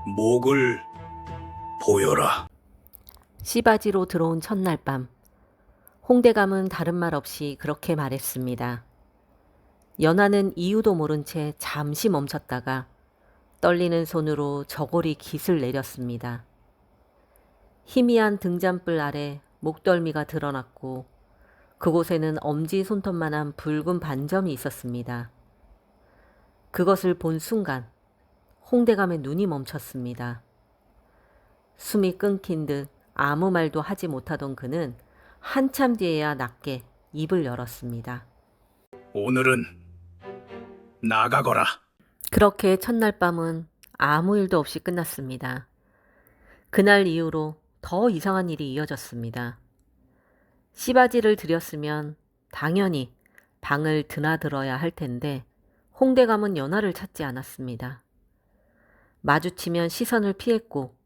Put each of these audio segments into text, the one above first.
목을 보여라. 씨바지로 들어온 첫날 밤, 홍대감은 다른 말 없이 그렇게 말했습니다. 연하는 이유도 모른 채 잠시 멈췄다가 떨리는 손으로 저고리 깃을 내렸습니다. 희미한 등잔불 아래 목덜미가 드러났고 그곳에는 엄지 손톱만한 붉은 반점이 있었습니다. 그것을 본 순간 홍대감의 눈이 멈췄습니다. 숨이 끊긴 듯 아무 말도 하지 못하던 그는 한참 뒤에야 낮게 입을 열었습니다. 오늘은 나가거라. 그렇게 첫날 밤은 아무 일도 없이 끝났습니다. 그날 이후로 더 이상한 일이 이어졌습니다. 씨바지를 들였으면 당연히 방을 드나들어야 할 텐데 홍대감은 연하를 찾지 않았습니다. 마주치면 시선을 피했고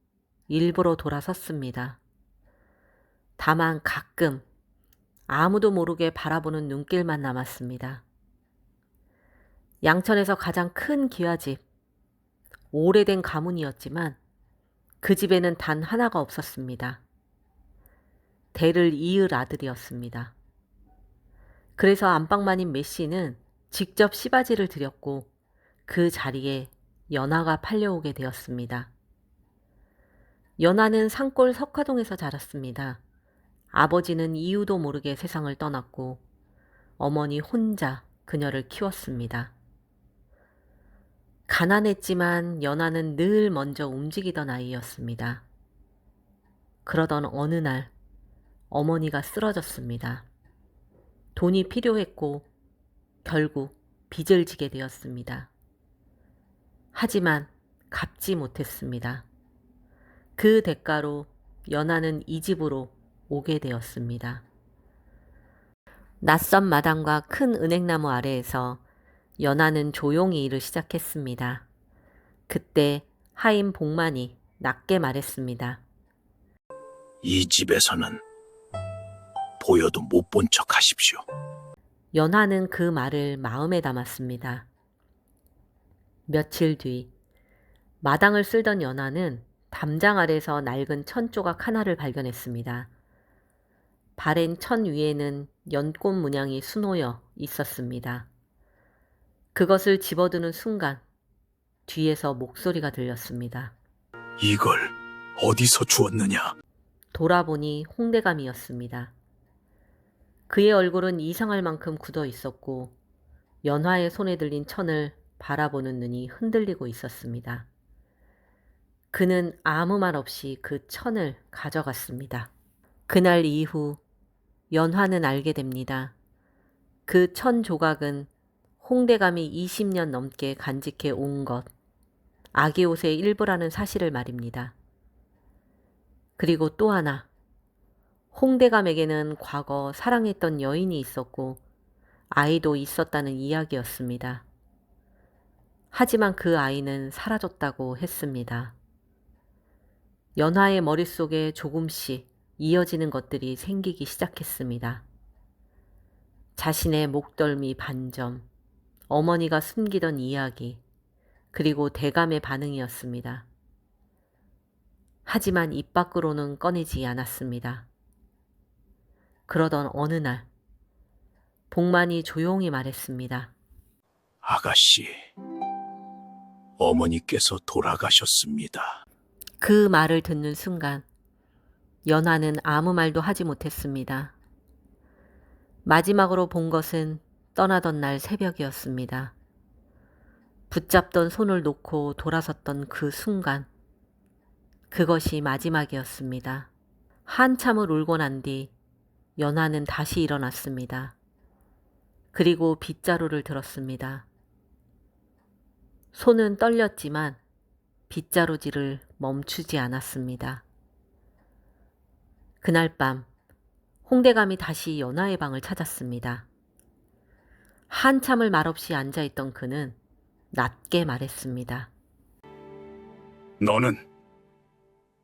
일부러 돌아섰습니다. 다만 가끔 아무도 모르게 바라보는 눈길만 남았습니다. 양천에서 가장 큰 기와집, 오래된 가문이었지만 그 집에는 단 하나가 없었습니다. 대를 이을 아들이었습니다. 그래서 안방마님 매씨는 직접 씨바지를 드렸고 그 자리에 연하가 팔려오게 되었습니다. 연하는 산골 석화동에서 자랐습니다. 아버지는 이유도 모르게 세상을 떠났고 어머니 혼자 그녀를 키웠습니다. 가난했지만 연하는 늘 먼저 움직이던 아이였습니다. 그러던 어느 날 어머니가 쓰러졌습니다. 돈이 필요했고 결국 빚을 지게 되었습니다. 하지만 갚지 못했습니다. 그 대가로 연하는 이 집으로 오게 되었습니다. 낯선 마당과 큰 은행나무 아래에서 연하는 조용히 일을 시작했습니다. 그때 하인 복만이 낮게 말했습니다. 이 집에서는 보여도 못 본 척 하십시오. 연하는 그 말을 마음에 담았습니다. 며칠 뒤 마당을 쓸던 연하는 담장 아래서 낡은 천 조각 하나를 발견했습니다. 바랜 천 위에는 연꽃 문양이 수놓여 있었습니다. 그것을 집어드는 순간 뒤에서 목소리가 들렸습니다. 이걸 어디서 주었느냐? 돌아보니 홍대감이었습니다. 그의 얼굴은 이상할 만큼 굳어 있었고 연하의 손에 들린 천을 바라보는 눈이 흔들리고 있었습니다. 그는 아무 말 없이 그 천을 가져갔습니다. 그날 이후 연하는 알게 됩니다. 그 천 조각은 홍대감이 20년 넘게 간직해 온 것, 아기 옷의 일부라는 사실을 말입니다. 그리고 또 하나, 홍대감에게는 과거 사랑했던 여인이 있었고 아이도 있었다는 이야기였습니다. 하지만 그 아이는 사라졌다고 했습니다. 연하의 머릿속에 조금씩 이어지는 것들이 생기기 시작했습니다. 자신의 목덜미 반점, 어머니가 숨기던 이야기, 그리고 대감의 반응이었습니다. 하지만 입 밖으로는 꺼내지 않았습니다. 그러던 어느 날 복만이 조용히 말했습니다. 아가씨, 어머니께서 돌아가셨습니다. 그 말을 듣는 순간 연하는 아무 말도 하지 못했습니다. 마지막으로 본 것은 떠나던 날 새벽이었습니다. 붙잡던 손을 놓고 돌아섰던 그 순간, 그것이 마지막이었습니다. 한참을 울고 난 뒤 연하는 다시 일어났습니다. 그리고 빗자루를 들었습니다. 손은 떨렸지만 빗자루질을 멈추지 않았습니다. 그날 밤 홍대감이 다시 연하의 방을 찾았습니다. 한참을 말없이 앉아있던 그는 낮게 말했습니다. 너는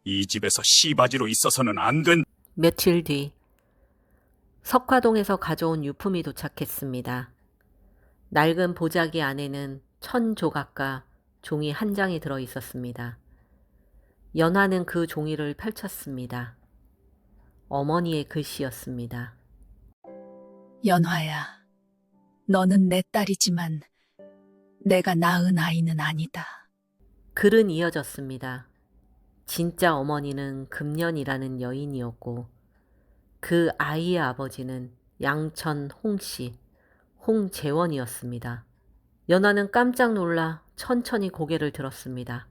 이 집에서 씨바지로 있어서는 안 된. 며칠 뒤 석화동에서 가져온 유품이 도착했습니다. 낡은 보자기 안에는 천 조각과 종이 한 장이 들어 있었습니다. 연화는 그 종이를 펼쳤습니다. 어머니의 글씨였습니다. 연화야, 너는 내 딸이지만 내가 낳은 아이는 아니다. 글은 이어졌습니다. 진짜 어머니는 금년이라는 여인이었고 그 아이의 아버지는 양천 홍씨, 홍재원이었습니다. 연화는 깜짝 놀라 천천히 고개를 들었습니다.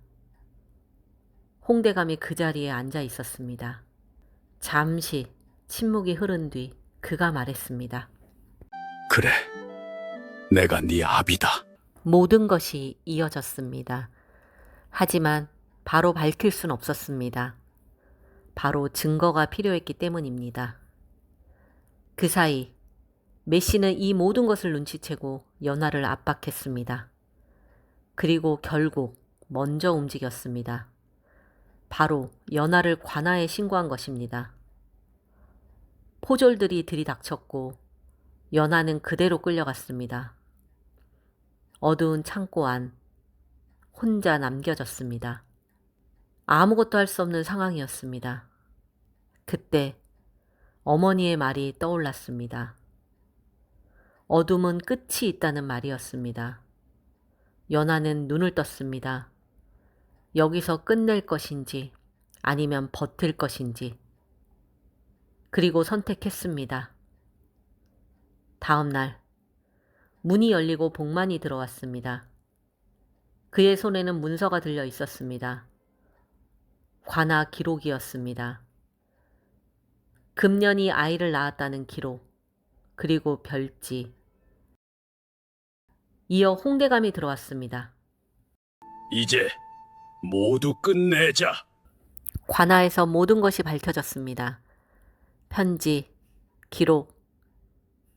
홍대감이 그 자리에 앉아 있었습니다. 잠시 침묵이 흐른 뒤 그가 말했습니다. 그래, 내가 네 아비다. 모든 것이 이어졌습니다. 하지만 바로 밝힐 순 없었습니다. 바로 증거가 필요했기 때문입니다. 그 사이 메시는 이 모든 것을 눈치채고 연화를 압박했습니다. 그리고 결국 먼저 움직였습니다. 바로 연화를 관아에 신고한 것입니다. 포졸들이 들이닥쳤고 연화는 그대로 끌려갔습니다. 어두운 창고 안 혼자 남겨졌습니다. 아무것도 할 수 없는 상황이었습니다. 그때 어머니의 말이 떠올랐습니다. 어둠은 끝이 있다는 말이었습니다. 연화는 눈을 떴습니다. 여기서 끝낼 것인지 아니면 버틸 것인지. 그리고 선택했습니다. 다음 날 문이 열리고 복만이 들어왔습니다. 그의 손에는 문서가 들려 있었습니다. 관아 기록이었습니다. 금년이 아이를 낳았다는 기록, 그리고 별지. 이어 홍대감이 들어왔습니다. 이제 모두 끝내자. 관아에서 모든 것이 밝혀졌습니다. 편지, 기록,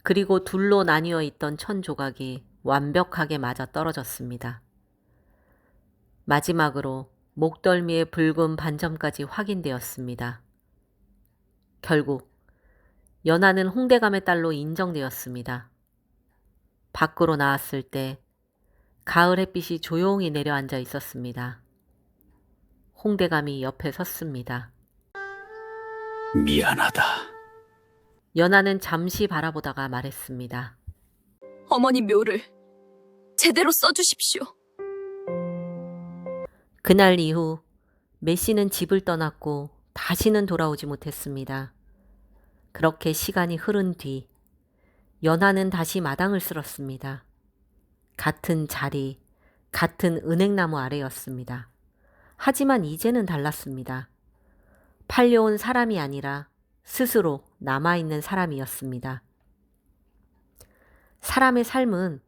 그리고 둘로 나뉘어 있던 천 조각이 완벽하게 맞아 떨어졌습니다. 마지막으로 목덜미의 붉은 반점까지 확인되었습니다. 결국 연화는 홍대감의 딸로 인정되었습니다. 밖으로 나왔을 때 가을 햇빛이 조용히 내려앉아 있었습니다. 홍대감이 옆에 섰습니다. 미안하다. 연화는 잠시 바라보다가 말했습니다. 어머니 묘를 제대로 써주십시오. 그날 이후 메시는 집을 떠났고 다시는 돌아오지 못했습니다. 그렇게 시간이 흐른 뒤 연화는 다시 마당을 쓸었습니다. 같은 자리, 같은 은행나무 아래였습니다. 하지만 이제는 달랐습니다. 팔려온 사람이 아니라 스스로 남아있는 사람이었습니다. 사람의 삶은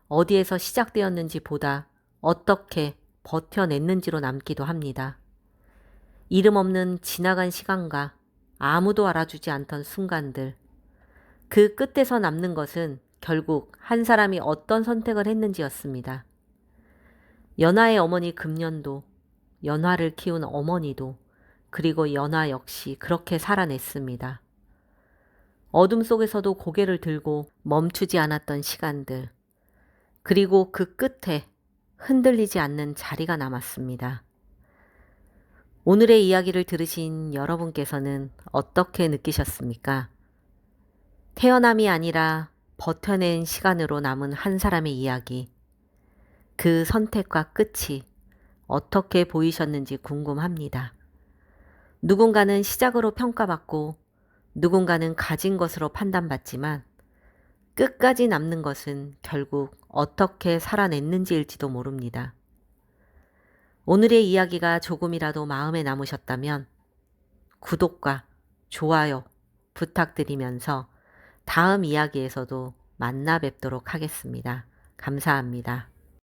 어디에서 시작되었는지 보다 어떻게 버텨냈는지로 남기도 합니다. 이름 없는 지나간 시간과 아무도 알아주지 않던 순간들, 그 끝에서 남는 것은 결국 한 사람이 어떤 선택을 했는지였습니다. 연화의 어머니 금년도, 연화를 키운 어머니도, 그리고 연화 역시 그렇게 살아냈습니다. 어둠 속에서도 고개를 들고 멈추지 않았던 시간들, 그리고 그 끝에 흔들리지 않는 자리가 남았습니다. 오늘의 이야기를 들으신 여러분께서는 어떻게 느끼셨습니까? 태어남이 아니라 버텨낸 시간으로 남은 한 사람의 이야기, 그 선택과 끝이 어떻게 보이셨는지 궁금합니다. 누군가는 시작으로 평가받고 누군가는 가진 것으로 판단받지만 끝까지 남는 것은 결국 어떻게 살아냈는지일지도 모릅니다. 오늘의 이야기가 조금이라도 마음에 남으셨다면 구독과 좋아요 부탁드리면서 다음 이야기에서도 만나 뵙도록 하겠습니다. 감사합니다.